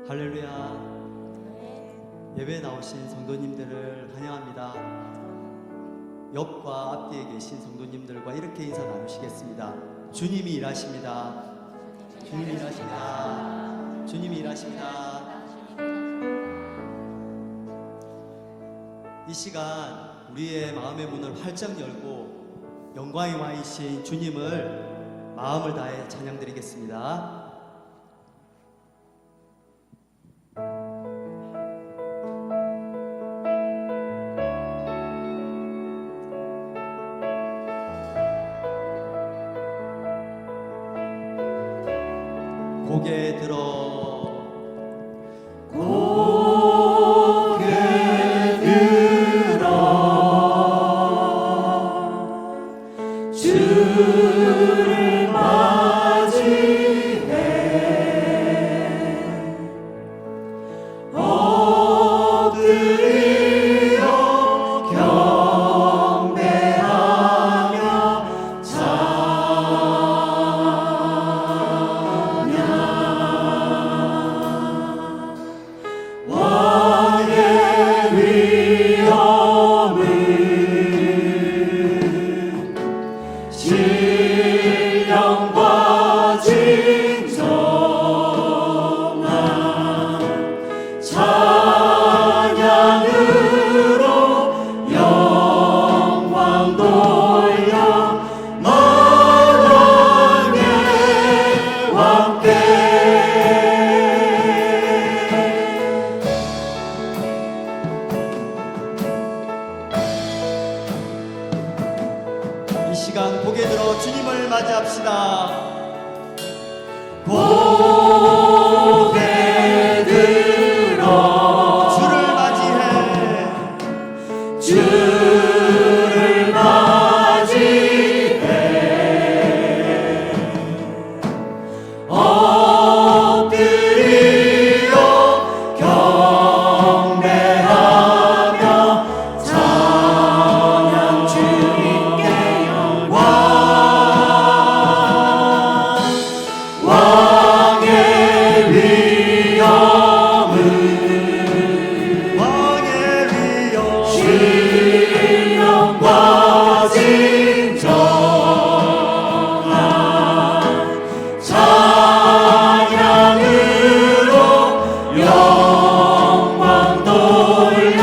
할렐루야. 예배에 나오신 성도님들을 환영합니다. 옆과 앞뒤에 계신 성도님들과 이렇게 인사 나누시겠습니다. 주님이 일하십니다. 주님이 일하십니다. 주님이 일하십니다. 이 시간 우리의 마음의 문을 활짝 열고 영광에 와 계신 주님을 마음을 다해 찬양드리겠습니다. 고개 들어 고개 들어 주를 맞이해 엎드려 경배하며 왕의 위엄을 신령과 진정한 찬양으로 영광 돌려 만왕의 왕께 이 시간 고개 들어 주님을 맞이합시다. 고개 들어 주를 맞이해 주를 맞이해 엎드려 경배하며 찬양 주님께 영광 왕의 위엄을 왕의 위엄 신령과 진정한 찬양으로 영광 돌려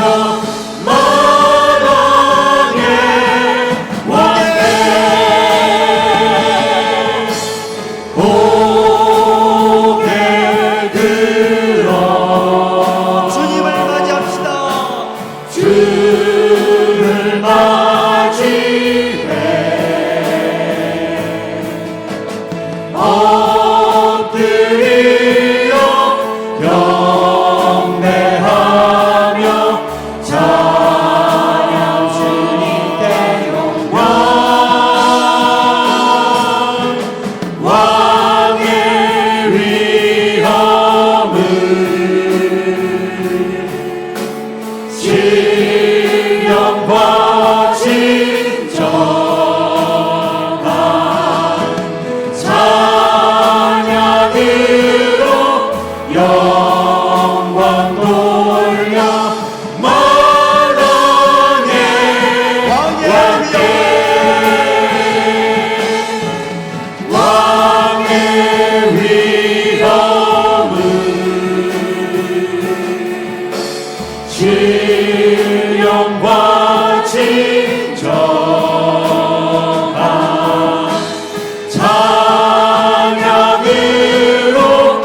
만왕의 왕께 고개 들어 주님을 맞이합시다. 주를 맞이해 엎드려 경배하며 찬양 주님께 영광 왕의 위엄을 신령과 진정한 찬양으로 영광 돌려 만왕의 왕께 왕의 위엄을 신령과 진정한 찬양으로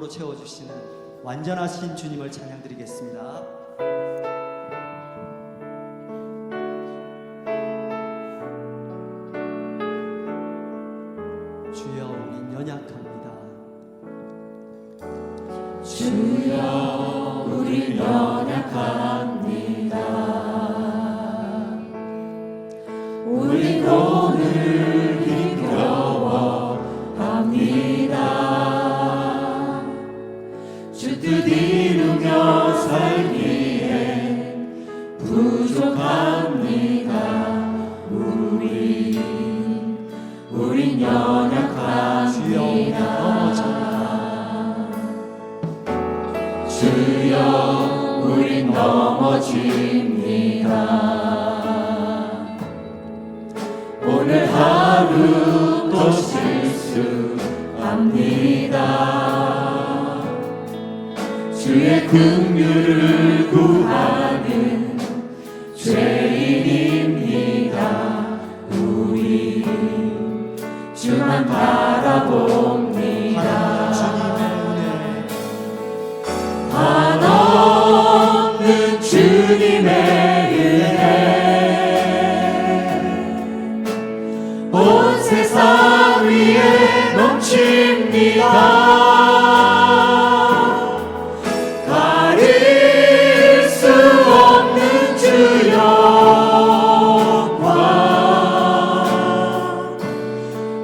채워주시는 완전하신 주님을 찬양드리겠습니다. 주여 우린 연약합니다. 주여 우리 연약합니다. 우리 오늘 힘겨워합니다. 주 뜻 이루며 살기엔 부족합니다. 우린 연약합니다. 주여 우린 넘어집니다. 오늘 하루 또 실수합니다. 주의 긍휼을 구하는 죄인입니다. 우리 주만 바라봅니다. 한없는 주님의 은혜 온 세상 위에 넘칩니다. 가릴 수 없는 주 영광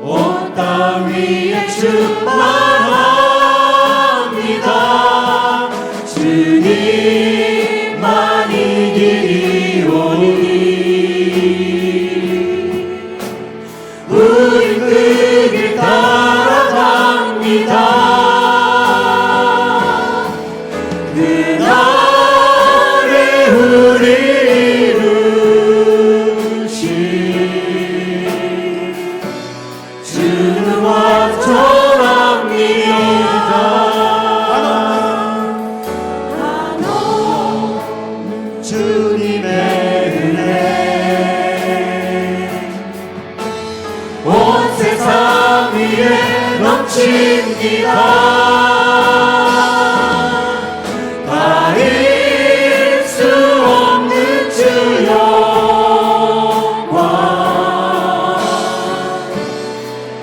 온 땅 위에 충만합니다. 주님만 이기리오니 우린 그 길 따라갑니다. 그날에 우리 이루신 주는 완전합니다. 한없는 주님의 은혜 온 세상 위에 넘칩니다. 가릴 수 없는 주 영광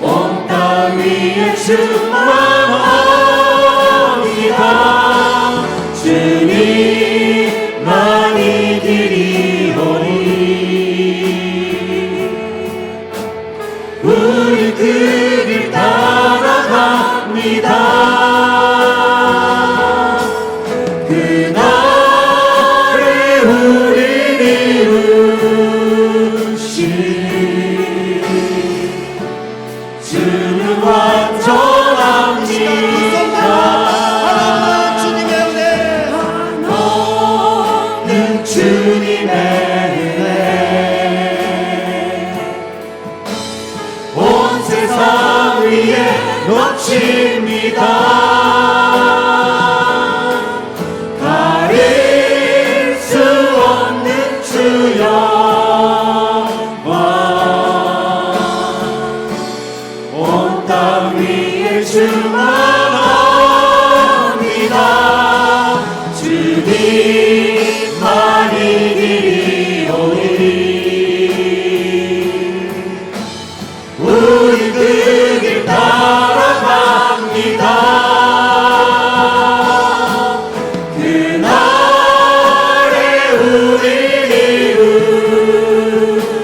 온 땅 위에 충만합니다. 주님만 이기리오니 우리 그 길 따라갑니다. 그날에 우리 이루신 주는 완전합니다. 한없는 주님의 은혜 온 세상 위에 넘칩니다. 가릴 수 없는 주 영광 온 땅 위에 충만합니다. 주님만 이기리오니 우리 그 길 따라갑니다. 그날에 우리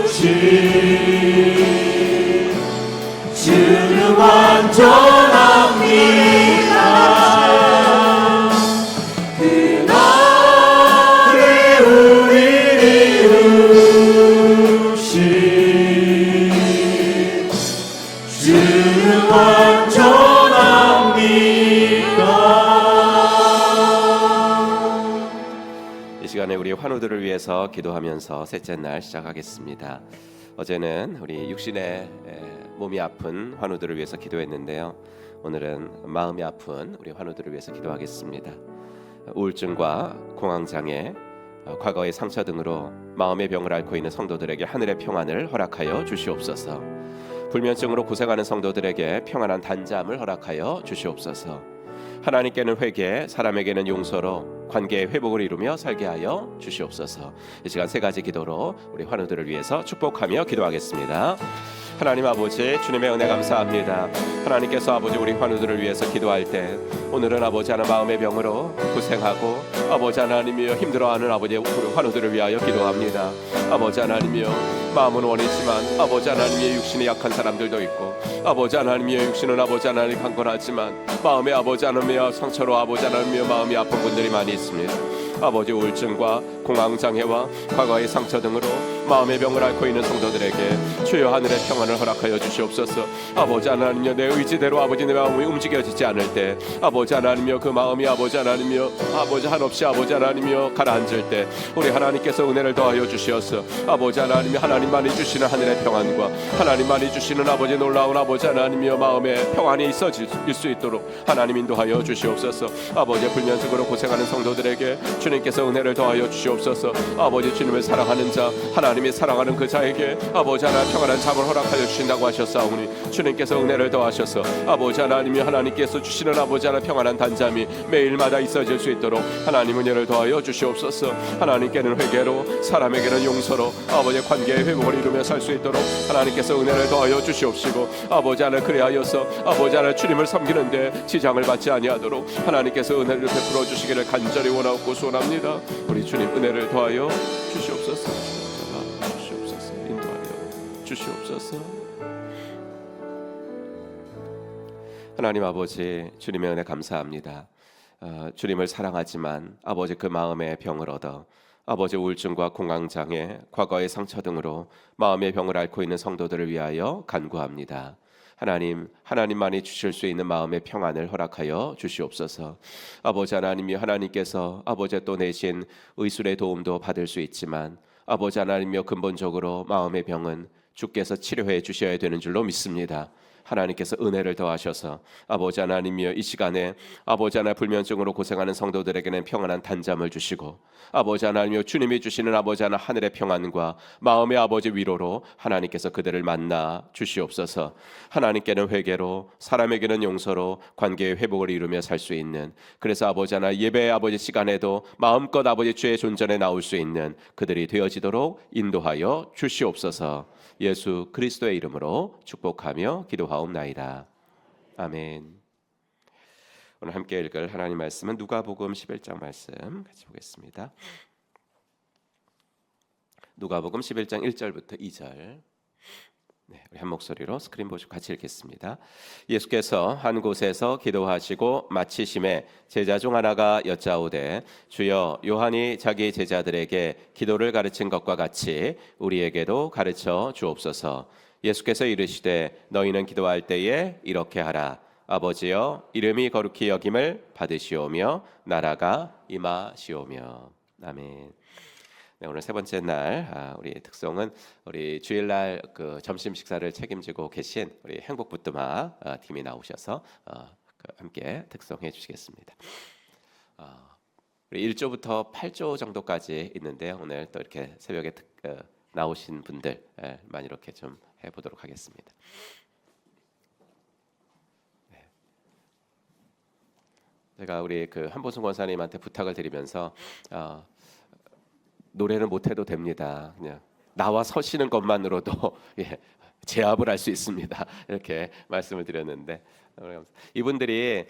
이루신 주는 완전합니다. 그날에 우리 이루신 주는 완전합니다. 이 시간에 우리 환우들을 위해서 기도하면서 셋째 날 시작하겠습니다. 어제는 우리 육신의 몸이 아픈 환우들을 위해서 기도했는데요. 오늘은 마음이 아픈 우리 환우들을 위해서 기도하겠습니다. 우울증과 공황장애, 과거의 상처 등으로 마음의 병을 앓고 있는 성도들에게 하늘의 평안을 허락하여 주시옵소서. 불면증으로 고생하는 성도들에게 평안한 단잠을 허락하여 주시옵소서. 하나님께는 회개, 사람에게는 용서로 관계의 회복을 이루며 살게 하여 주시옵소서. 이 시간 세 가지 기도로 우리 환우들을 위해서 축복하며 기도하겠습니다. 하나님 아버지, 주님의 은혜 감사합니다. 하나님께서 아버지 우리 환우들을 위해서 기도할 때 오늘은 아버지 하나 마음의 병으로 고생하고 아버지 하나님이여 힘들어하는 아버지 우리 환우들을 위하여 기도합니다. 아버지 하나님이여 마음은 원이지만 아버지 하나님의 육신이 약한 사람들도 있고 아버지 하나님의 육신은 아버지 하나님 강건하지만 마음의 아버지 하나님의 상처로 아버지 하나님의 마음이 아픈 분들이 많이 있습니다. 아버지 우울증과 공황장애와 과거의 상처 등으로 마음의 병을 앓고 있는 성도들에게 주여 하늘의 평안을 허락하여 주시옵소서. 아버지 하나님여 내 의지대로 아버지 내 마음이 움직여지지 않을 때 아버지 하나님여 그 마음이 아버지 하나님여 아버지 한없이 아버지 하나님여 가라앉을 때 우리 하나님께서 은혜를 더하여 주시옵소서. 아버지 하나님이 하나님만이 주시는 하늘의 평안과 하나님만이 주시는 아버지 놀라운 아버지 하나님여 마음의 평안이 있어질 수 있도록 하나님 인도하여 주시옵소서. 아버지 불면증으로 고생하는 성도들에게 주님께서 은혜를 더하여 주시옵소서. 아버지 주님을 사랑하는 자 하나님이 사랑하는 그 자에게 아버지 하나님 평안한 잠을 허락하여 주신다고 하셨사오니 주님께서 은혜를 더하셔서 아버지 하나님이 하나님께서 주시는 아버지 하나님 평안한 단잠이 매일마다 있어질 수 있도록 하나님 은혜를 더하여 주시옵소서. 하나님께는 회개로 사람에게는 용서로 아버지의 관계의 회복을 이루며 살 수 있도록 하나님께서 은혜를 더하여 주시옵시고 아버지 하나님 그리하여서 아버지 하나님 주님을 섬기는데 지장을 받지 아니하도록 하나님께서 은혜를 베풀어 주시기를 간절히 원하고 소원합니다. 우리 주님 은혜를 더하여 주시옵소서. 주시옵소서. 인도하여 주시옵소서. 하나님 아버지 주님의 은혜 감사합니다. 주님을 사랑하지만 아버지 그 마음의 병을 얻어 아버지 우울증과 공황장애, 과거의 상처 등으로 마음의 병을 앓고 있는 성도들을 위하여 간구합니다. 하나님만이 주실 수 있는 마음의 평안을 허락하여 주시옵소서. 아버지 하나님이 하나님께서 아버지 또 내신 의술의 도움도 받을 수 있지만 아버지 하나님이여 근본적으로 마음의 병은 주께서 치료해 주셔야 되는 줄로 믿습니다. 하나님께서 은혜를 더하셔서 아버지 하나님이여 이 시간에 아버지 하나님 불면증으로 고생하는 성도들에게는 평안한 단잠을 주시고 아버지 하나님이여 주님이 주시는 아버지 하나님 하늘의 평안과 마음의 아버지 위로로 하나님께서 그들을 만나 주시옵소서. 하나님께는 회개로 사람에게는 용서로 관계의 회복을 이루며 살 수 있는 그래서 아버지 하나님 예배의 아버지 시간에도 마음껏 아버지 주의 존전에 나올 수 있는 그들이 되어지도록 인도하여 주시옵소서. 예수 그리스도의 이름으로 축복하며 기도하옵나이다. 아멘. 오늘 함께 읽을 하나님 말씀은 누가복음 11장 말씀 같이 보겠습니다. 누가복음 11장 1절부터 2절. 네, 우리 한 목소리로 스크린 보시고 같이 읽겠습니다. 예수께서 한 곳에서 기도하시고 마치심에 제자 중 하나가 여짜오되 주여 요한이 자기 제자들에게 기도를 가르친 것과 같이 우리에게도 가르쳐 주옵소서. 예수께서 이르시되 너희는 기도할 때에 이렇게 하라. 아버지여 이름이 거룩히 여김을 받으시오며 나라가 임하시오며. 아멘. 네, 오늘 세 번째 날 우리 특송은 우리 주일날 그 점심 식사를 책임지고 계신 우리 행복부뚜마 팀이 나오셔서 함께 특송해 주시겠습니다. 우리 1조부터 8조 정도까지 있는데 오늘 또 이렇게 새벽에 나오신 분들만 이렇게 좀 해보도록 하겠습니다. 네. 제가 우리 그 한보승 권사님한테 부탁을 드리면서 노래는 못해도 됩니다. 그냥 나와 서시는 것만으로도 제압을 할 수 있습니다. 이렇게 말씀을 드렸는데 이분들이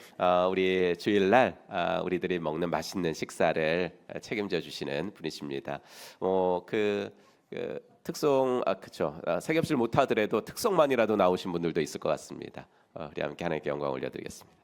우리 주일날 우리들이 먹는 맛있는 식사를 책임져 주시는 분이십니다. 그 특송 그렇죠. 세겹질 못하더라도 특송만이라도 나오신 분들도 있을 것 같습니다. 우리 함께 하나님께 영광 올려드리겠습니다.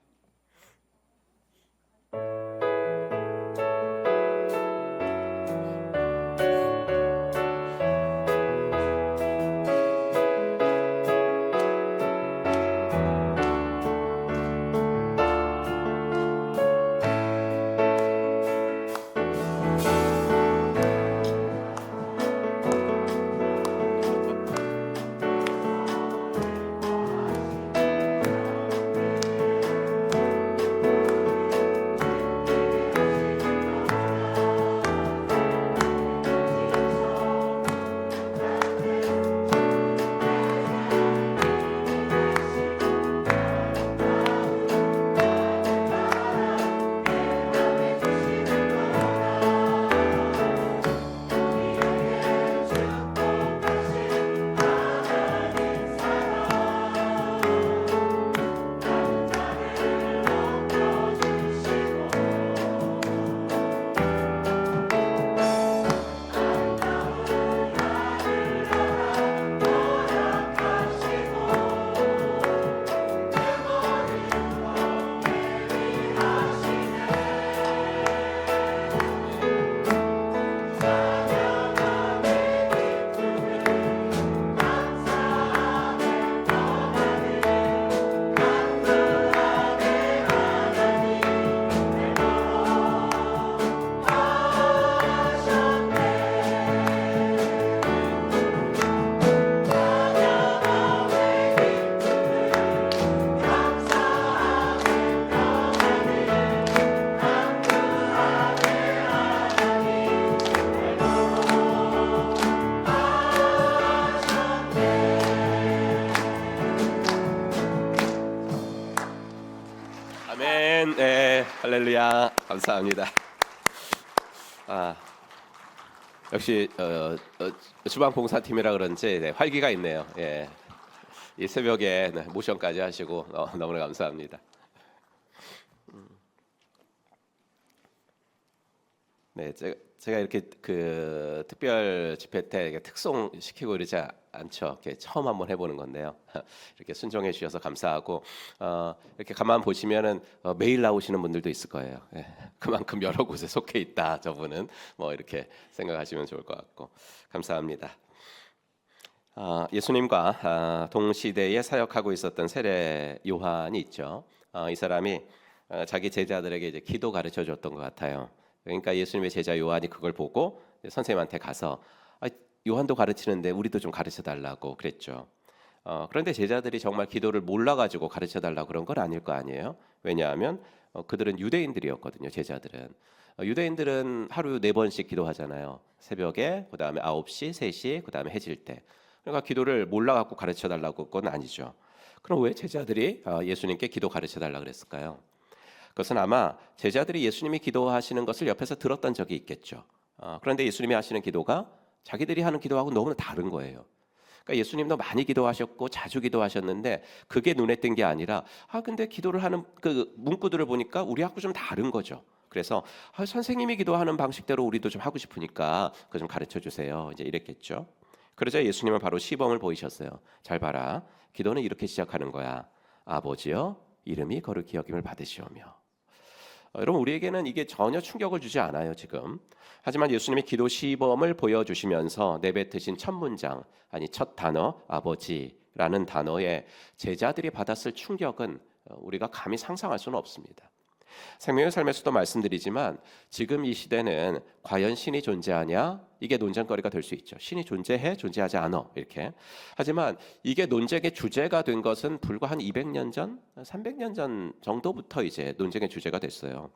할렐루야. 감사합니다. 역시 주방 봉사팀이라 그런지 활기가 있네요. 예. 이 새벽에 모션까지 하시고 너무나 감사합니다. 네, 제가 이렇게 그 특별 집회 때 이렇게 특송 시키고 이러지 않죠. 이렇게 처음 한번 해보는 건데요. 이렇게 순종해 주셔서 감사하고 이렇게 가만 보시면은 매일 나오시는 분들도 있을 거예요. 예, 그만큼 여러 곳에 속해 있다. 저분은 뭐 이렇게 생각하시면 좋을 것 같고 감사합니다. 예수님과 동시대에 사역하고 있었던 세례 요한이 있죠. 이 사람이 자기 제자들에게 이제 기도 가르쳐 줬던 것 같아요. 그러니까 예수님의 제자 요한이 그걸 보고 선생님한테 가서 요한도 가르치는데 우리도 좀 가르쳐 달라고 그랬죠. 그런데 제자들이 정말 기도를 몰라가지고 가르쳐 달라고 그런 건 아닐 거 아니에요. 왜냐하면 그들은 유대인들이었거든요. 제자들은 유대인들은 하루 4번씩 기도하잖아요. 새벽에, 그 다음에 9시, 3시, 그 다음에 해질 때. 그러니까 기도를 몰라갖고 가르쳐 달라고 건 아니죠. 그럼 왜 제자들이 예수님께 기도 가르쳐 달라 그랬을까요? 그것은 아마 제자들이 예수님이 기도하시는 것을 옆에서 들었던 적이 있겠죠. 그런데 예수님이 하시는 기도가 자기들이 하는 기도하고 너무나 다른 거예요. 그러니까 예수님도 많이 기도하셨고 자주 기도하셨는데 그게 눈에 띈 게 아니라 근데 기도를 하는 그 문구들을 보니까 우리하고 좀 다른 거죠. 그래서 선생님이 기도하는 방식대로 우리도 좀 하고 싶으니까 그거 좀 가르쳐 주세요. 이제 이랬겠죠. 그러자 예수님은 바로 시범을 보이셨어요. 잘 봐라. 기도는 이렇게 시작하는 거야. 아버지여 이름이 거룩히 여김을 받으시오며. 여러분 우리에게는 이게 전혀 충격을 주지 않아요 지금. 하지만 예수님이 기도 시범을 보여주시면서 내뱉으신 첫 문장, 아니 첫 단어 아버지라는 단어에 제자들이 받았을 충격은 우리가 감히 상상할 수는 없습니다. 생명의 삶에서도 말씀드리지만 지금 이 시대는 과연 신이 존재하냐? 이게 논쟁거리가 될 수 있죠. 신이 존재해? 존재하지 않아? 이렇게. 하지만 이게 논쟁의 주제가 된 것은 불과 한 200년 전, 300년 전 정도부터 이제 논쟁의 주제가 됐어요.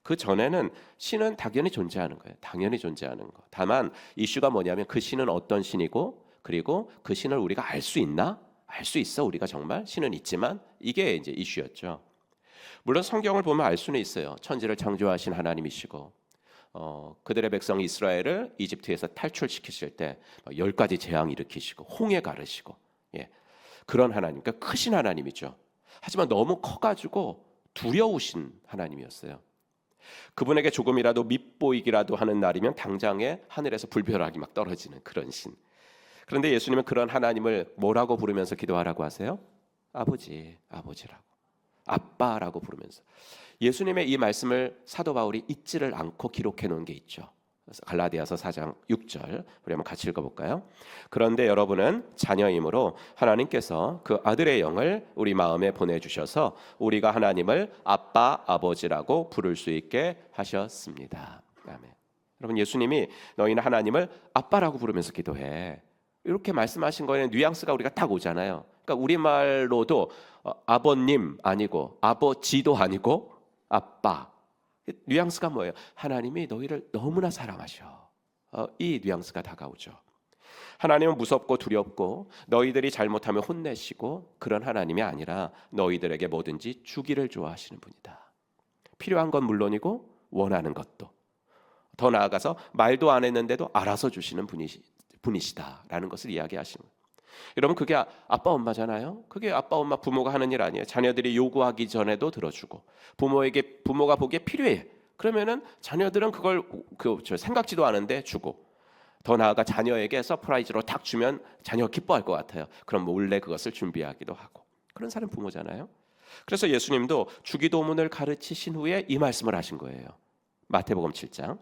그 전에는 신은 당연히 존재하는 거예요. 당연히 존재하는 거. 다만 이슈가 뭐냐면 그 신은 어떤 신이고 그리고 그 신을 우리가 알 수 있나? 알 수 있어. 우리가 정말 신은 있지만 이게 이제 이슈였죠. 물론 성경을 보면 알 수는 있어요. 천지를 창조하신 하나님이시고 그들의 백성 이스라엘을 이집트에서 탈출시키실 때 10가지 재앙 일으키시고 홍해 가르시고 그런 하나님, 그러니까 크신 하나님이죠. 하지만 너무 커가지고 두려우신 하나님이었어요. 그분에게 조금이라도 밉보이기라도 하는 날이면 당장에 하늘에서 불벼락이 막 떨어지는 그런 신. 그런데 예수님은 그런 하나님을 뭐라고 부르면서 기도하라고 하세요? 아버지, 아버지라고. 아빠라고 부르면서 예수님의 이 말씀을 사도 바울이 잊지를 않고 기록해 놓은 게 있죠. 갈라디아서 4장 6절 우리 한번 같이 읽어볼까요? 그런데 여러분은 자녀이므로 하나님께서 그 아들의 영을 우리 마음에 보내주셔서 우리가 하나님을 아빠 아버지라고 부를 수 있게 하셨습니다. 아멘. 여러분 예수님이 너희는 하나님을 아빠라고 부르면서 기도해 이렇게 말씀하신 거에는 뉘앙스가 우리가 딱 오잖아요. 그러니까 우리말로도 아버님 아니고 아버지도 아니고 아빠. 뉘앙스가 뭐예요? 하나님이 너희를 너무나 사랑하셔. 이 뉘앙스가 다가오죠. 하나님은 무섭고 두렵고 너희들이 잘못하면 혼내시고 그런 하나님이 아니라 너희들에게 뭐든지 주기를 좋아하시는 분이다. 필요한 건 물론이고 원하는 것도 더 나아가서 말도 안 했는데도 알아서 주시는 분이시다라는 것을 이야기하시는 거예요. 여러분 그게 아빠 엄마잖아요. 그게 아빠 엄마 부모가 하는 일 아니에요. 자녀들이 요구하기 전에도 들어주고 부모가 보기에 필요해. 그러면은 자녀들은 그걸 생각지도 않은데 주고 더 나아가 자녀에게 서프라이즈로 탁 주면 자녀가 기뻐할 것 같아요. 그럼 몰래 그것을 준비하기도 하고 그런 사람 부모잖아요. 그래서 예수님도 주기도문을 가르치신 후에 이 말씀을 하신 거예요. 마태복음 7장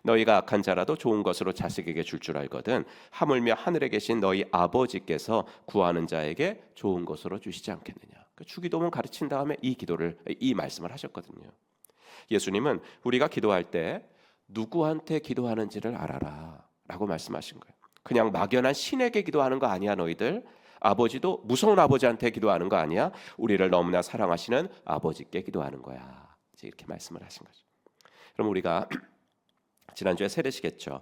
너희가 악한 자라도 좋은 것으로 자식에게 줄 알거든 하물며 하늘에 계신 너희 아버지께서 구하는 자에게 좋은 것으로 주시지 않겠느냐. 주기도문 가르친 다음에 이 말씀을 하셨거든요. 예수님은 우리가 기도할 때 누구한테 기도하는지를 알아라 라고 말씀하신 거예요. 그냥 막연한 신에게 기도하는 거 아니야 너희들. 아버지도 무서운 아버지한테 기도하는 거 아니야. 우리를 너무나 사랑하시는 아버지께 기도하는 거야. 이렇게 말씀을 하신 거죠. 그럼 우리가 지난주에 세례시겠죠.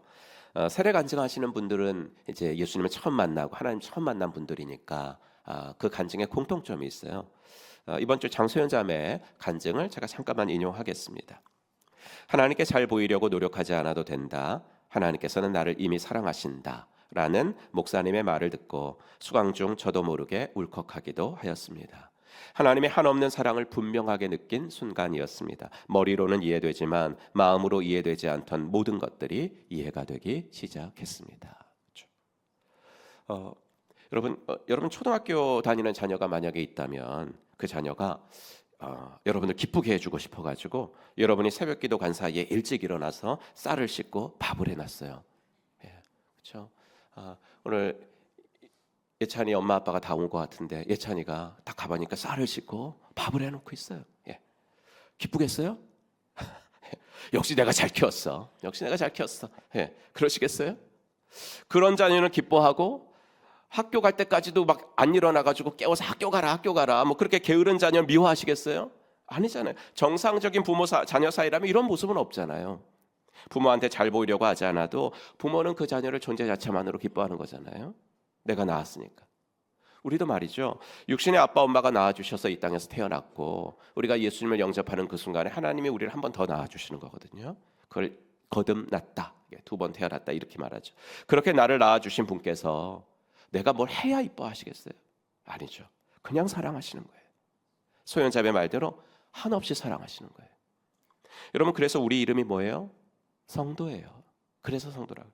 세례 간증하시는 분들은 이제 예수님을 처음 만나고 하나님 처음 만난 분들이니까 그 간증에 공통점이 있어요. 이번 주 장소연 자매의 간증을 제가 잠깐만 인용하겠습니다. 하나님께 잘 보이려고 노력하지 않아도 된다. 하나님께서는 나를 이미 사랑하신다. 라는 목사님의 말을 듣고 수강 중 저도 모르게 울컥하기도 하였습니다. 하나님의 한없는 사랑을 분명하게 느낀 순간이었습니다. 머리로는 이해되지만 마음으로 이해되지 않던 모든 것들이 이해가 되기 시작했습니다. 여러분 초등학교 다니는 자녀가 만약에 있다면 그 자녀가 여러분을 기쁘게 해주고 싶어가지고 여러분이 새벽기도 간 사이에 일찍 일어나서 쌀을 씻고 밥을 해놨어요. 그렇죠? 오늘 예찬이 엄마 아빠가 다 온 것 같은데 예찬이가 딱 가보니까 쌀을 씻고 밥을 해놓고 있어요. 기쁘겠어요? 역시 내가 잘 키웠어. 역시 내가 잘 키웠어. 그러시겠어요? 그런 자녀는 기뻐하고 학교 갈 때까지도 막 안 일어나가지고 깨워서 학교 가라 뭐 그렇게 게으른 자녀 미워하시겠어요? 아니잖아요. 정상적인 부모 자녀 사이라면 이런 모습은 없잖아요. 부모한테 잘 보이려고 하지 않아도 부모는 그 자녀를 존재 자체만으로 기뻐하는 거잖아요. 내가 낳았으니까. 우리도 말이죠. 육신의 아빠 엄마가 낳아주셔서 이 땅에서 태어났고 우리가 예수님을 영접하는 그 순간에 하나님이 우리를 한 번 더 낳아주시는 거거든요. 그걸 거듭났다, 2번 태어났다 이렇게 말하죠. 그렇게 나를 낳아주신 분께서 내가 뭘 해야 이뻐하시겠어요? 아니죠. 그냥 사랑하시는 거예요. 소연자매 말대로 한없이 사랑하시는 거예요. 여러분, 그래서 우리 이름이 뭐예요? 성도예요. 그래서 성도라고.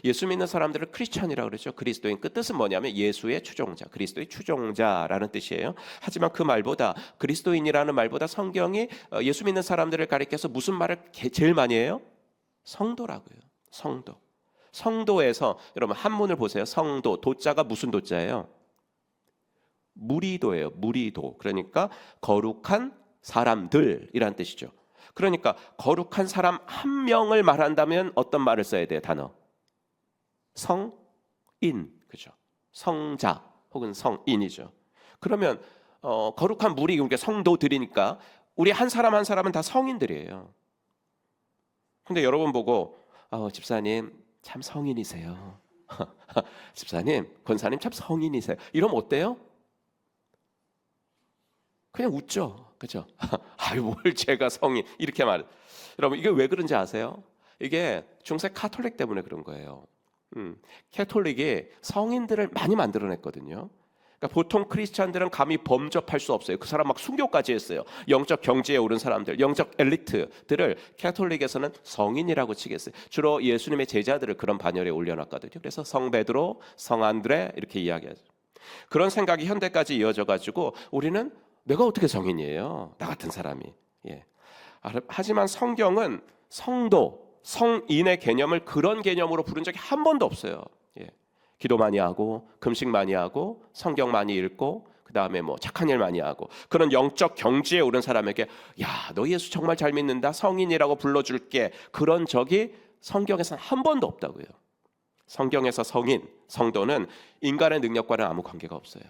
예수 믿는 사람들을 크리스찬이라고 그러죠. 그리스도인. 그 뜻은 뭐냐면 예수의 추종자, 그리스도의 추종자라는 뜻이에요. 하지만 그 말보다, 그리스도인이라는 말보다 성경이 예수 믿는 사람들을 가리켜서 무슨 말을 제일 많이 해요? 성도라고요. 성도. 성도에서 여러분 한문을 보세요. 성도, 도자가 무슨 도자예요? 무리도예요. 무리도. 그러니까 거룩한 사람들이란 뜻이죠. 그러니까 거룩한 사람 한 명을 말한다면 어떤 말을 써야 돼요? 단어. 성인. 그죠? 성자 혹은 성인이죠. 그러면 거룩한 무리, 그러니까 성도들이니까 우리 한 사람 한 사람은 다 성인들이에요. 근데 여러분 보고 집사님 참 성인이세요. 집사님, 권사님 참 성인이세요. 이러면 어때요? 그냥 웃죠. 그죠? 아유, 뭘 제가 성인 이렇게 말해. 여러분, 이게 왜 그런지 아세요? 이게 중세 카톨릭 때문에 그런 거예요. 캐톨릭이 성인들을 많이 만들어냈거든요. 그러니까 보통 크리스찬들은 감히 범접할 수 없어요. 그 사람 막 순교까지 했어요. 영적 경지에 오른 사람들, 영적 엘리트들을 캐톨릭에서는 성인이라고 치겠어요. 주로 예수님의 제자들을 그런 반열에 올려놨거든요. 그래서 성 베드로, 성 안드레 이렇게 이야기하죠. 그런 생각이 현대까지 이어져 가지고 우리는 내가 어떻게 성인이에요? 나 같은 사람이. 하지만 성경은 성도, 성인의 개념을 그런 개념으로 부른 적이 한 번도 없어요. 기도 많이 하고 금식 많이 하고 성경 많이 읽고 그다음에 뭐 착한 일 많이 하고 그런 영적 경지에 오른 사람에게 야, 너 예수 정말 잘 믿는다, 성인이라고 불러줄게, 그런 적이 성경에서는 한 번도 없다고요. 성경에서 성인, 성도는 인간의 능력과는 아무 관계가 없어요.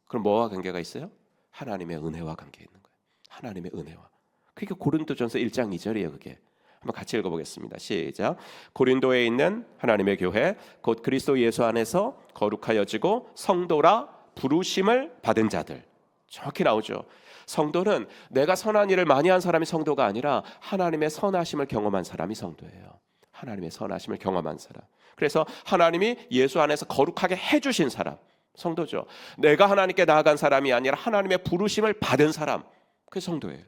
그럼 뭐와 관계가 있어요? 하나님의 은혜와 관계 있는 거예요. 하나님의 은혜와. 그게 고린도전서 1장 2절이에요. 그게 한번 같이 읽어보겠습니다. 시작. 고린도에 있는 하나님의 교회 곧 그리스도 예수 안에서 거룩하여지고 성도라 부르심을 받은 자들. 정확히 나오죠. 성도는 내가 선한 일을 많이 한 사람이 성도가 아니라 하나님의 선하심을 경험한 사람이 성도예요. 하나님의 선하심을 경험한 사람. 그래서 하나님이 예수 안에서 거룩하게 해주신 사람, 성도죠. 내가 하나님께 나아간 사람이 아니라 하나님의 부르심을 받은 사람, 그게 성도예요.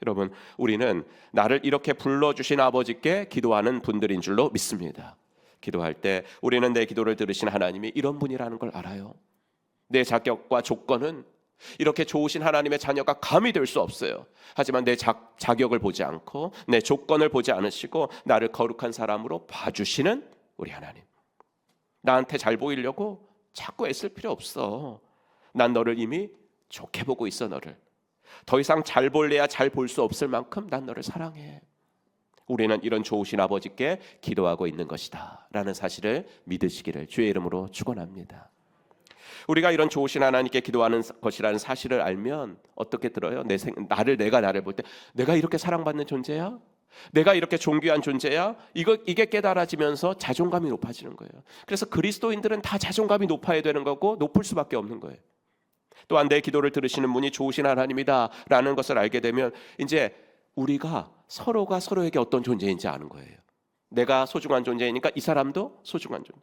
여러분, 우리는 나를 이렇게 불러주신 아버지께 기도하는 분들인 줄로 믿습니다. 기도할 때 우리는 내 기도를 들으신 하나님이 이런 분이라는 걸 알아요. 내 자격과 조건은 이렇게 좋으신 하나님의 자녀가 감히 될 수 없어요. 하지만 내 자격을 보지 않고 내 조건을 보지 않으시고 나를 거룩한 사람으로 봐주시는 우리 하나님. 나한테 잘 보이려고 자꾸 애쓸 필요 없어. 난 너를 이미 좋게 보고 있어. 너를 더 이상 잘 볼래야 잘 볼 수 없을 만큼 난 너를 사랑해. 우리는 이런 좋으신 아버지께 기도하고 있는 것이다 라는 사실을 믿으시기를 주의 이름으로 축원합니다. 우리가 이런 좋으신 하나님께 기도하는 것이라는 사실을 알면 어떻게 들어요? 내가 나를 볼 때 내가 이렇게 사랑받는 존재야? 내가 이렇게 존귀한 존재야? 이게 깨달아지면서 자존감이 높아지는 거예요. 그래서 그리스도인들은 다 자존감이 높아야 되는 거고 높을 수밖에 없는 거예요. 또한 내 기도를 들으시는 분이 좋으신 하나님이다라는 것을 알게 되면 이제 우리가 서로가 서로에게 어떤 존재인지 아는 거예요. 내가 소중한 존재이니까 이 사람도 소중한 존재.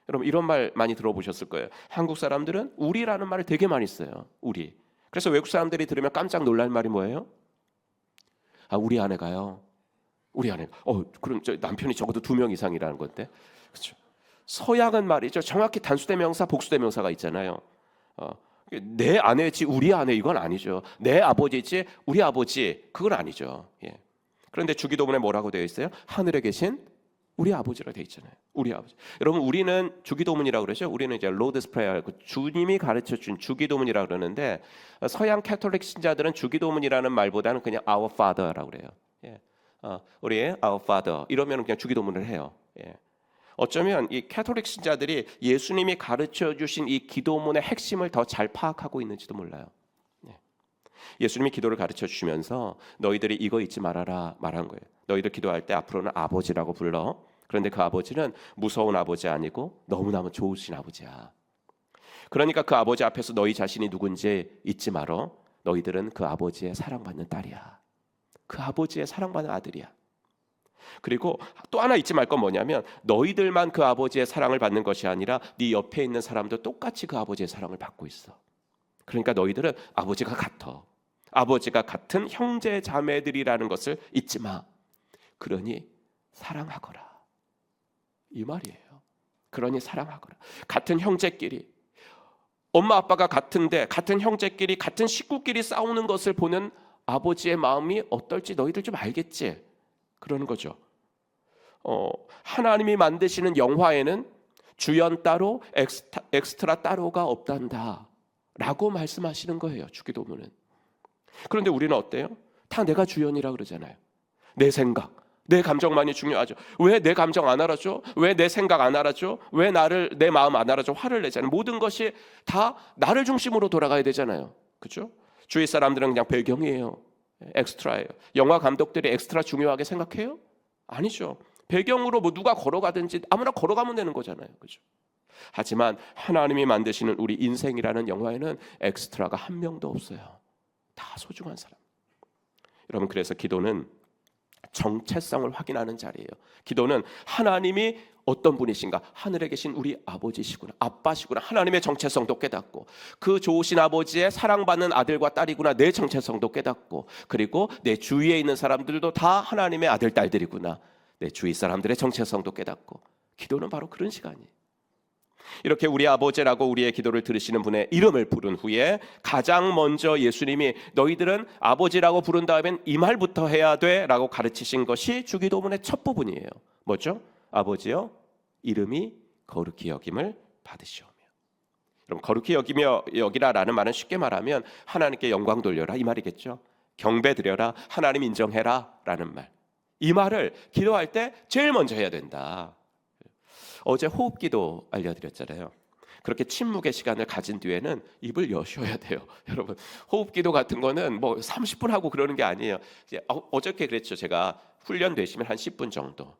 여러분 이런 말 많이 들어보셨을 거예요. 한국 사람들은 우리라는 말을 되게 많이 써요. 우리. 그래서 외국 사람들이 들으면 깜짝 놀랄 말이 뭐예요? 아, 우리 아내가요. 우리 아내가. 그럼 저 남편이 적어도 2명 이상이라는 건데. 그렇죠. 서양은 말이죠. 정확히 단수대명사, 복수대명사가 있잖아요. 내 아내지 우리 아내 이건 아니죠. 내 아버지지 우리 아버지 그건 아니죠. 예. 그런데 주기도문에 뭐라고 되어 있어요? 하늘에 계신 우리 아버지라고 되어 있잖아요. 우리 아버지. 여러분 우리는 주기도문이라고 그러죠. 우리는 이제 로드스 프레이어, 주님이 가르쳐 준 주기도문이라고 그러는데 서양 캐톨릭 신자들은 주기도문이라는 말보다는 그냥 Our Father라고 그래요. 예. 우리 Our Father 이러면 그냥 주기도문을 해요. 예. 어쩌면 이 캐톨릭 신자들이 예수님이 가르쳐 주신 이 기도문의 핵심을 더 잘 파악하고 있는지도 몰라요. 예수님이 기도를 가르쳐 주시면서 너희들이 이거 잊지 말아라 말한 거예요. 너희들 기도할 때 앞으로는 아버지라고 불러. 그런데 그 아버지는 무서운 아버지 아니고 너무너무 좋으신 아버지야. 그러니까 그 아버지 앞에서 너희 자신이 누군지 잊지 말어. 너희들은 그 아버지의 사랑받는 딸이야. 그 아버지의 사랑받는 아들이야. 그리고 또 하나 잊지 말 건 뭐냐면 너희들만 그 아버지의 사랑을 받는 것이 아니라 네 옆에 있는 사람도 똑같이 그 아버지의 사랑을 받고 있어. 그러니까 너희들은 아버지가 같아. 아버지가 같은 형제 자매들이라는 것을 잊지 마. 그러니 사랑하거라. 이 말이에요. 그러니 사랑하거라. 같은 형제끼리 엄마 아빠가 같은데 같은 형제끼리 같은 식구끼리 싸우는 것을 보는 아버지의 마음이 어떨지 너희들 좀 알겠지? 그러는 거죠. 하나님이 만드시는 영화에는 주연 따로 엑스트라 따로가 없단다 라고 말씀하시는 거예요. 주기도문은. 그런데 우리는 어때요? 다 내가 주연이라 그러잖아요. 내 생각, 내 감정만이 중요하죠. 왜 내 감정 안 알아줘? 왜 내 생각 안 알아줘? 왜 내 마음 안 알아줘? 화를 내잖아요. 모든 것이 다 나를 중심으로 돌아가야 되잖아요. 그렇죠? 주위 사람들은 그냥 배경이에요. 엑스트라예요. 영화 감독들이 엑스트라 중요하게 생각해요? 아니죠. 배경으로 뭐 누가 걸어가든지 아무나 걸어가면 되는 거잖아요. 그렇죠? 하지만 하나님이 만드시는 우리 인생이라는 영화에는 엑스트라가 한 명도 없어요. 다 소중한 사람. 여러분 그래서 기도는 정체성을 확인하는 자리예요. 기도는 하나님이 어떤 분이신가? 하늘에 계신 우리 아버지시구나, 아빠시구나. 하나님의 정체성도 깨닫고 그 좋으신 아버지의 사랑받는 아들과 딸이구나. 내 정체성도 깨닫고 그리고 내 주위에 있는 사람들도 다 하나님의 아들, 딸들이구나. 내 주위 사람들의 정체성도 깨닫고 기도는 바로 그런 시간이에요. 이렇게 우리 아버지라고 우리의 기도를 들으시는 분의 이름을 부른 후에 가장 먼저 예수님이 너희들은 아버지라고 부른 다음엔 이 말부터 해야 돼 라고 가르치신 것이 주기도문의 첫 부분이에요. 뭐죠? 아버지여 이름이 거룩히 여김을 받으시오며. 그럼 거룩히 여기라라는 말은 쉽게 말하면 하나님께 영광 돌려라 이 말이겠죠. 경배 드려라, 하나님 인정해라 라는 말. 이 말을 기도할 때 제일 먼저 해야 된다. 어제 호흡기도 알려드렸잖아요. 그렇게 침묵의 시간을 가진 뒤에는 입을 여셔야 돼요. 여러분 호흡기도 같은 거는 뭐 30분 하고 그러는 게 아니에요. 이제 어저께 그랬죠. 제가 훈련 되시면 한 10분 정도.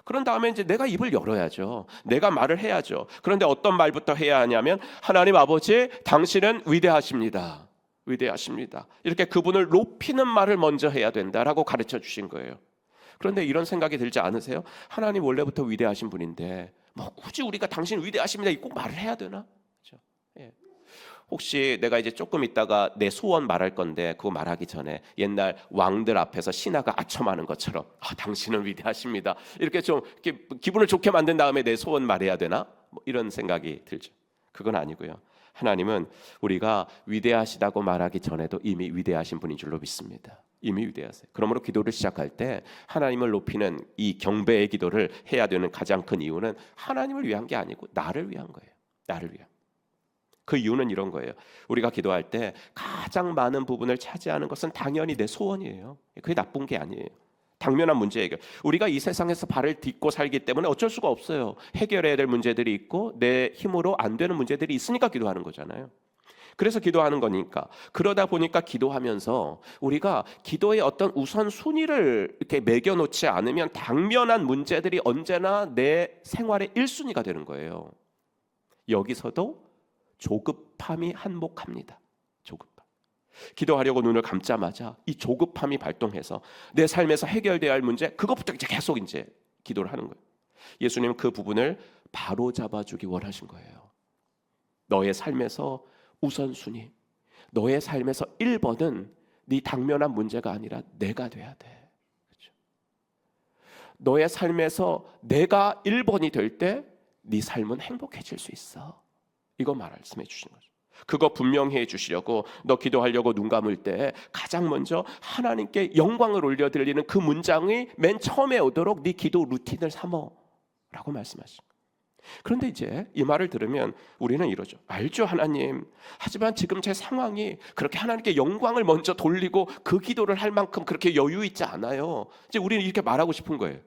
그런 다음에 이제 내가 입을 열어야죠. 내가 말을 해야죠. 그런데 어떤 말부터 해야 하냐면 하나님 아버지 당신은 위대하십니다. 위대하십니다. 이렇게 그분을 높이는 말을 먼저 해야 된다라고 가르쳐 주신 거예요. 그런데 이런 생각이 들지 않으세요? 하나님 원래부터 위대하신 분인데 뭐 굳이 우리가 당신 위대하십니다 꼭 말을 해야 되나? 그렇죠? 예. 혹시 내가 이제 조금 있다가 내 소원 말할 건데 그거 말하기 전에 옛날 왕들 앞에서 신하가 아첨하는 것처럼 당신은 위대하십니다 이렇게 좀 이렇게 기분을 좋게 만든 다음에 내 소원 말해야 되나? 뭐 이런 생각이 들죠. 그건 아니고요. 하나님은 우리가 위대하시다고 말하기 전에도 이미 위대하신 분인 줄로 믿습니다. 이미 위대하세요. 그러므로 기도를 시작할 때 하나님을 높이는 이 경배의 기도를 해야 되는 가장 큰 이유는 하나님을 위한 게 아니고 나를 위한 거예요. 나를 위한. 그 이유는 이런 거예요. 우리가 기도할 때 가장 많은 부분을 차지하는 것은 당연히 내 소원이에요. 그게 나쁜 게 아니에요. 당면한 문제 해결. 우리가 이 세상에서 발을 딛고 살기 때문에 어쩔 수가 없어요. 해결해야 될 문제들이 있고 내 힘으로 안 되는 문제들이 있으니까 기도하는 거잖아요. 그래서 기도하는 거니까. 그러다 보니까 기도하면서 우리가 기도의 어떤 우선순위를 이렇게 매겨놓지 않으면 당면한 문제들이 언제나 내 생활의 1순위가 되는 거예요. 여기서도 조급함이 한몫합니다. 조급함. 기도하려고 눈을 감자마자 이 조급함이 발동해서 내 삶에서 해결돼야 할 문제, 그것부터 이제 계속 이제 기도를 하는 거예요. 예수님은 그 부분을 바로 잡아주기 원하신 거예요. 너의 삶에서 우선순위, 너의 삶에서 1번은 네 당면한 문제가 아니라 내가 돼야 돼. 그렇죠? 너의 삶에서 내가 1번이 될 때 네 삶은 행복해질 수 있어. 이거 말씀해 주시는 거죠. 그거 분명히 해주시려고 너 기도하려고 눈 감을 때 가장 먼저 하나님께 영광을 올려드리는 그 문장이 맨 처음에 오도록 네 기도 루틴을 삼어 라고 말씀하시죠. 그런데 이제 이 말을 들으면 우리는 이러죠. 알죠, 하나님. 하지만 지금 제 상황이 그렇게 하나님께 영광을 먼저 돌리고 그 기도를 할 만큼 그렇게 여유 있지 않아요. 이제 우리는 이렇게 말하고 싶은 거예요.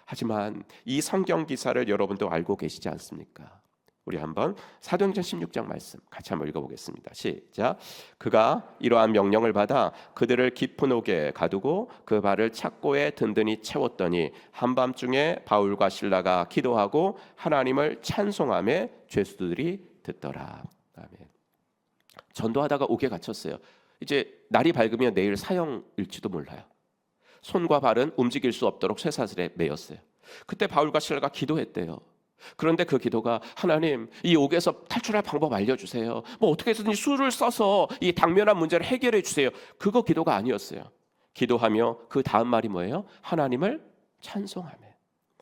하지만 이 성경 기사를 여러분도 알고 계시지 않습니까? 우리 한번 사도행전 16장 말씀 같이 한번 읽어보겠습니다. 시작. 그가 이러한 명령을 받아 그들을 깊은 옥에 가두고 그 발을 착고에 든든히 채웠더니 한밤중에 바울과 실라가 기도하고 하나님을 찬송하며 죄수들이 듣더라. 아멘. 전도하다가 옥에 갇혔어요. 이제 날이 밝으면 내일 사형일지도 몰라요. 손과 발은 움직일 수 없도록 쇠사슬에 매였어요. 그때 바울과 실라가 기도했대요. 그런데 그 기도가 하나님 이 옥에서 탈출할 방법 알려주세요. 뭐 어떻게 해서든지 수를 써서 이 당면한 문제를 해결해 주세요. 그거 기도가 아니었어요. 기도하며 그 다음 말이 뭐예요? 하나님을 찬송하며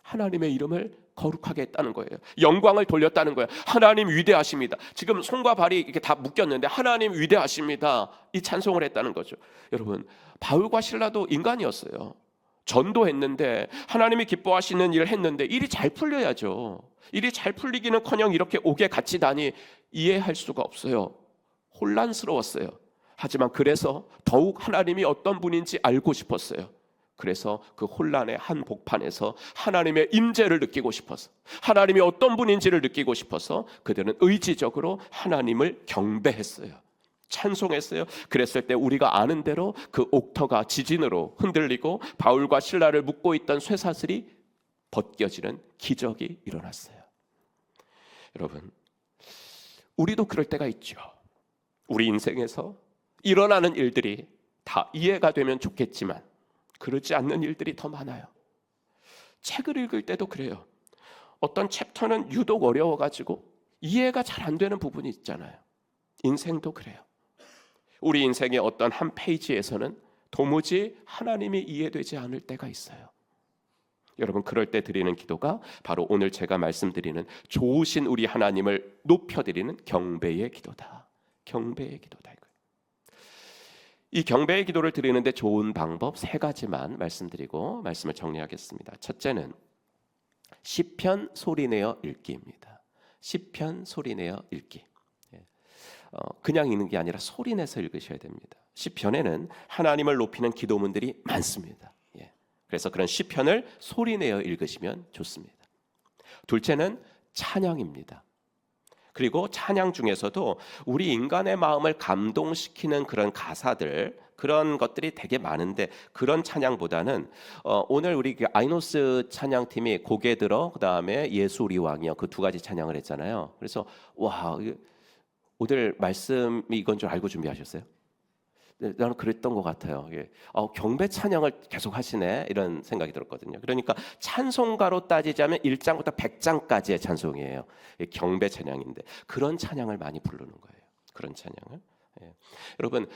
하나님의 이름을 거룩하게 했다는 거예요. 영광을 돌렸다는 거예요. 하나님 위대하십니다. 지금 손과 발이 이렇게 다 묶였는데 하나님 위대하십니다. 이 찬송을 했다는 거죠. 여러분, 바울과 실라도 인간이었어요. 전도했는데 하나님이 기뻐하시는 일을 했는데 일이 잘 풀려야죠. 일이 잘 풀리기는커녕 이렇게 옥에 갇히다니 이해할 수가 없어요. 혼란스러웠어요. 하지만 그래서 더욱 하나님이 어떤 분인지 알고 싶었어요. 그래서 그 혼란의 한복판에서 하나님의 임재를 느끼고 싶어서, 하나님이 어떤 분인지를 느끼고 싶어서 그들은 의지적으로 하나님을 경배했어요. 찬송했어요. 그랬을 때 우리가 아는 대로 그 옥터가 지진으로 흔들리고 바울과 실라를 묶고 있던 쇠사슬이 벗겨지는 기적이 일어났어요. 여러분, 우리도 그럴 때가 있죠. 우리 인생에서 일어나는 일들이 다 이해가 되면 좋겠지만 그렇지 않는 일들이 더 많아요. 책을 읽을 때도 그래요. 어떤 챕터는 유독 어려워가지고 이해가 잘 안 되는 부분이 있잖아요. 인생도 그래요. 우리 인생의 어떤 한 페이지에서는 도무지 하나님이 이해되지 않을 때가 있어요. 여러분, 그럴 때 드리는 기도가 바로 오늘 제가 말씀드리는 좋으신 우리 하나님을 높여드리는 경배의 기도다. 경배의 기도다. 이 경배의 기도를 드리는데 좋은 방법 3가지만 말씀드리고 말씀을 정리하겠습니다. 첫째는 시편 소리내어 읽기입니다. 시편 소리내어 읽기. 그냥 읽는 게 아니라 소리내서 읽으셔야 됩니다. 시편에는 하나님을 높이는 기도문들이 많습니다. 그래서 그런 시편을 소리내어 읽으시면 좋습니다. 둘째는 찬양입니다. 그리고 찬양 중에서도 우리 인간의 마음을 감동시키는 그런 가사들, 그런 것들이 되게 많은데 그런 찬양보다는 오늘 우리 아이노스 찬양팀이 고개 들어 그다음에 예수 우리 왕이여 그 2가지 찬양을 했잖아요. 그래서 와, 오늘 말씀이 이건 줄 알고 준비하셨어요? 나는 그랬던 것 같아요. 경배 찬양을 계속 하시네 이런 생각이 들었거든요. 그러니까 찬송가로 따지자면 1장부터 100장까지의 찬송이에요. 경배 찬양인데 그런 찬양을 많이 부르는 거예요. 그런 찬양을. 여러분,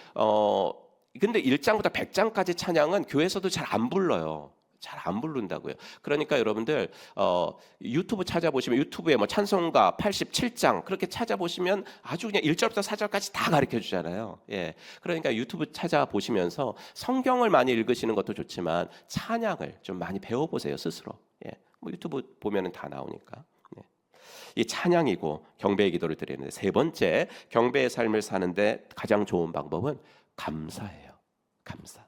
근데 1장부터 100장까지 찬양은 교회에서도 잘 안 불러요. 잘 안 부른다고요. 그러니까 여러분들 유튜브 찾아보시면 유튜브에 뭐 찬송가 87장 그렇게 찾아보시면 아주 그냥 1절부터 4절까지 다 가르쳐 주잖아요. 그러니까 유튜브 찾아보시면서 성경을 많이 읽으시는 것도 좋지만 찬양을 좀 많이 배워보세요, 스스로. 뭐 유튜브 보면은 다 나오니까. 이 찬양이고 경배의 기도를 드리는데 3번째, 경배의 삶을 사는데 가장 좋은 방법은 감사예요. 감사.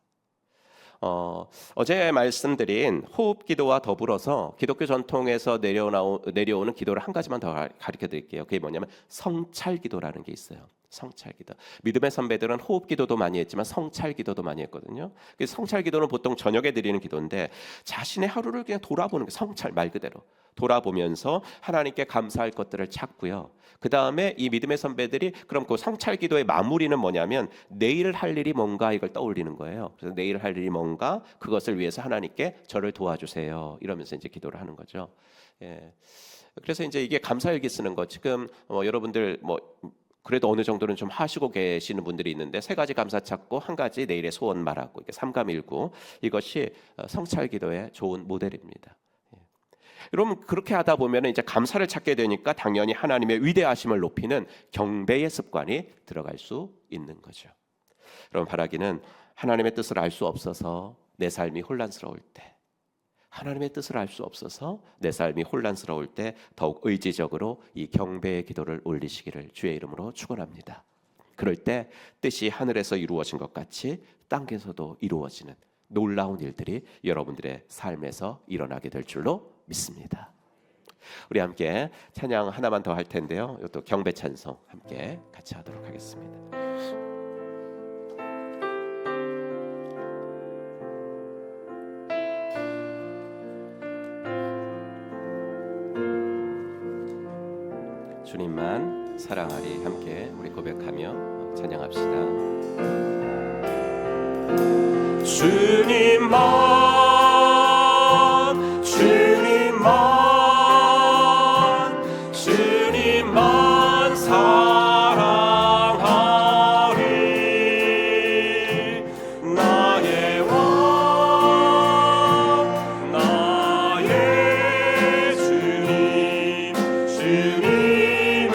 어제 말씀드린 호흡 기도와 더불어서 기독교 전통에서 내려오는 기도를 한 가지만 더 가르쳐 드릴게요. 그게 뭐냐면 성찰 기도라는 게 있어요. 성찰 기도. 믿음의 선배들은 호흡 기도도 많이 했지만 성찰 기도도 많이 했거든요. 성찰 기도는 보통 저녁에 드리는 기도인데 자신의 하루를 그냥 돌아보는 게 성찰 말 그대로 돌아보면서 하나님께 감사할 것들을 찾고요. 그 다음에 이 믿음의 선배들이 그럼 그 성찰 기도의 마무리는 뭐냐면 내일 할 일이 뭔가 이걸 떠올리는 거예요. 그래서 내일 할 일이 뭔가 그것을 위해서 하나님께 저를 도와주세요. 이러면서 이제 기도를 하는 거죠. 예. 그래서 이제 이게 감사일기 쓰는 거 지금 여러분들 그래도 어느 정도는 좀 하시고 계시는 분들이 있는데 세 가지 감사 찾고 한 가지 내일의 소원 말하고 이게 삼감일구 이것이 성찰 기도의 좋은 모델입니다. 여러분 그렇게 하다 보면 이제 감사를 찾게 되니까 당연히 하나님의 위대하심을 높이는 경배의 습관이 들어갈 수 있는 거죠. 여러분 바라기는 하나님의 뜻을 알 수 없어서 내 삶이 혼란스러울 때, 하나님의 뜻을 알 수 없어서 내 삶이 혼란스러울 때 더욱 의지적으로 이 경배의 기도를 올리시기를 주의 이름으로 축원합니다. 그럴 때 뜻이 하늘에서 이루어진 것 같이 땅에서도 이루어지는 놀라운 일들이 여러분들의 삶에서 일어나게 될 줄로 믿습니다. 우리 함께 찬양 하나만 더 할 텐데요. 이것도 경배 찬송 함께 같이 하도록 하겠습니다. 주님만 사랑하리 함께 우리 고백하며 찬양합시다. 주님만 주님만 주님만 사랑하리 나의 왕 나의 주님 주님을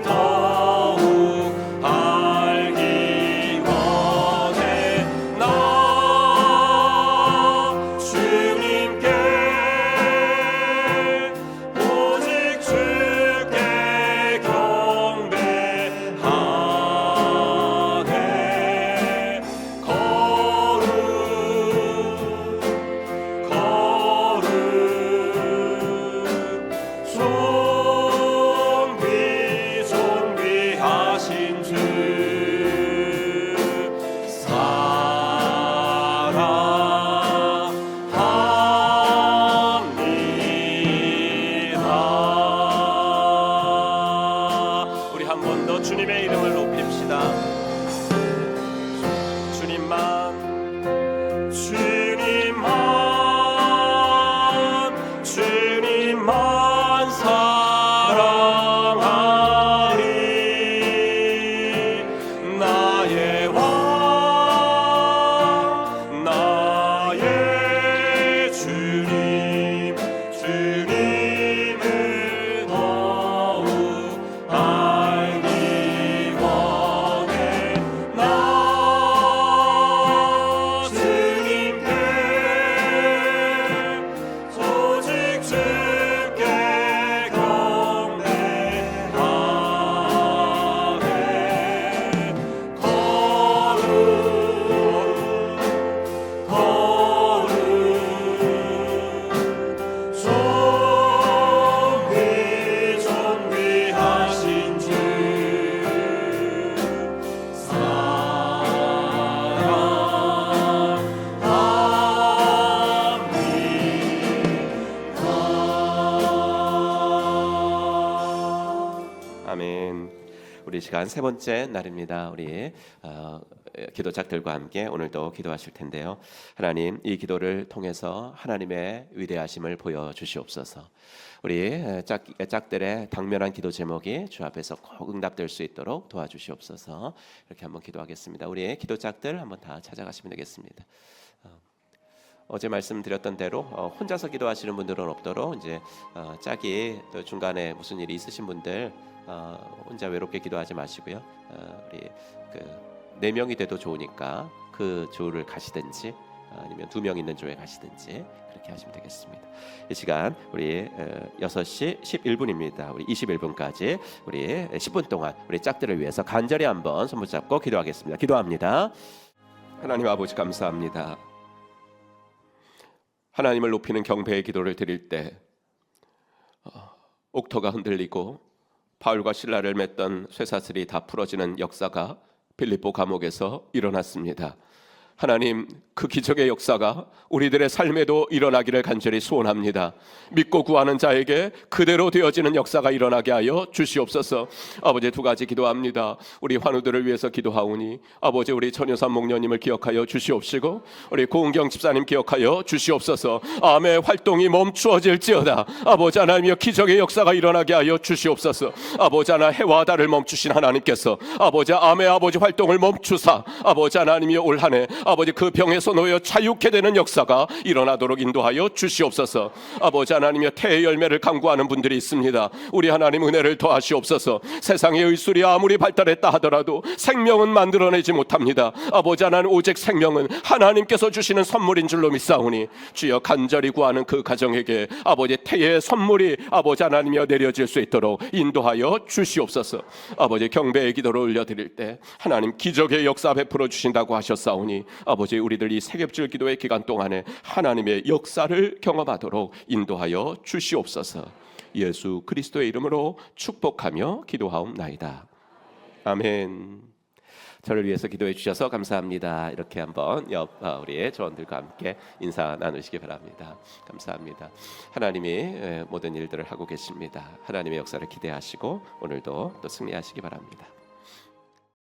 더욱 알기 원해 나 주님께 오직 주께 경배하네 거룩 존귀하신 주 사랑합니다. 우리 한 번 더 주님의 이름을 높입시다. 주님만 주님만 주님만 사랑하리 나의 왕 나의 주님 주님을 더욱 알기 원해 나 주님께 오직 주께 경배하네 거룩 존귀하신 주 사랑합니다. 아멘. 우리 시간 세 번째 날입니다. 우리 기도작들과 함께 오늘도 기도하실 텐데요. 하나님, 이 기도를 통해서 하나님의 위대하심을 보여주시옵소서. 우리 짝들의 당면한 기도 제목이 주 앞에서 꼭 응답될 수 있도록 도와주시옵소서. 이렇게 한번 기도하겠습니다. 우리 기도짝들 한번 다 찾아가시면 되겠습니다. 어제 말씀드렸던 대로 혼자서 기도하시는 분들은 없도록 이제 짝이 또 중간에 무슨 일이 있으신 분들 혼자 외롭게 기도하지 마시고요. 우리 4명이 돼도 좋으니까 그 조를 가시든지 아니면 2명 있는 조에 가시든지 그렇게 하시면 되겠습니다. 이 시간 우리 6시 11분입니다. 우리 21분까지 우리 10분 동안 우리 짝들을 위해서 간절히 한번 손 붙잡고 기도하겠습니다. 기도합니다. 하나님 아버지 감사합니다. 하나님을 높이는 경배의 기도를 드릴 때 옥토가 흔들리고 바울과 실라를 맺던 쇠사슬이 다 풀어지는 역사가 빌립보 감옥에서 일어났습니다. 하나님, 그 기적의 역사가 우리들의 삶에도 일어나기를 간절히 소원합니다. 믿고 구하는 자에게 그대로 되어지는 역사가 일어나게 하여 주시옵소서. 아버지, 두 가지 기도합니다. 우리 환우들을 위해서 기도하오니 아버지, 우리 전효산 목녀님을 기억하여 주시옵시고 우리 고은경 집사님 기억하여 주시옵소서. 암의 활동이 멈추어질지어다. 아버지 하나님이여, 기적의 역사가 일어나게 하여 주시옵소서. 아버지 하나, 해와 달을 멈추신 하나님께서 아버지 암의 아버지 활동을 멈추사 아버지 하나님이여, 올 한 해 아버지 그 병에서 놓여 자유케 되는 역사가 일어나도록 인도하여 주시옵소서. 아버지 하나님이여, 태의 열매를 간구하는 분들이 있습니다. 우리 하나님 은혜를 더하시옵소서. 세상의 의술이 아무리 발달했다 하더라도 생명은 만들어내지 못합니다. 아버지 하나님, 오직 생명은 하나님께서 주시는 선물인 줄로 믿사오니 주여, 간절히 구하는 그 가정에게 아버지 태의 선물이 아버지 하나님이여 내려질 수 있도록 인도하여 주시옵소서. 아버지, 경배의 기도를 올려드릴 때 하나님 기적의 역사 베풀어 주신다고 하셨사오니 아버지, 우리들 이 세겹질 기도의 기간 동안에 하나님의 역사를 경험하도록 인도하여 주시옵소서. 예수 그리스도의 이름으로 축복하며 기도하옵나이다. 아멘. 저를 위해서 기도해 주셔서 감사합니다. 이렇게 한번 우리의 조원들과 함께 인사 나누시기 바랍니다. 감사합니다. 하나님이 모든 일들을 하고 계십니다. 하나님의 역사를 기대하시고 오늘도 또 승리하시기 바랍니다.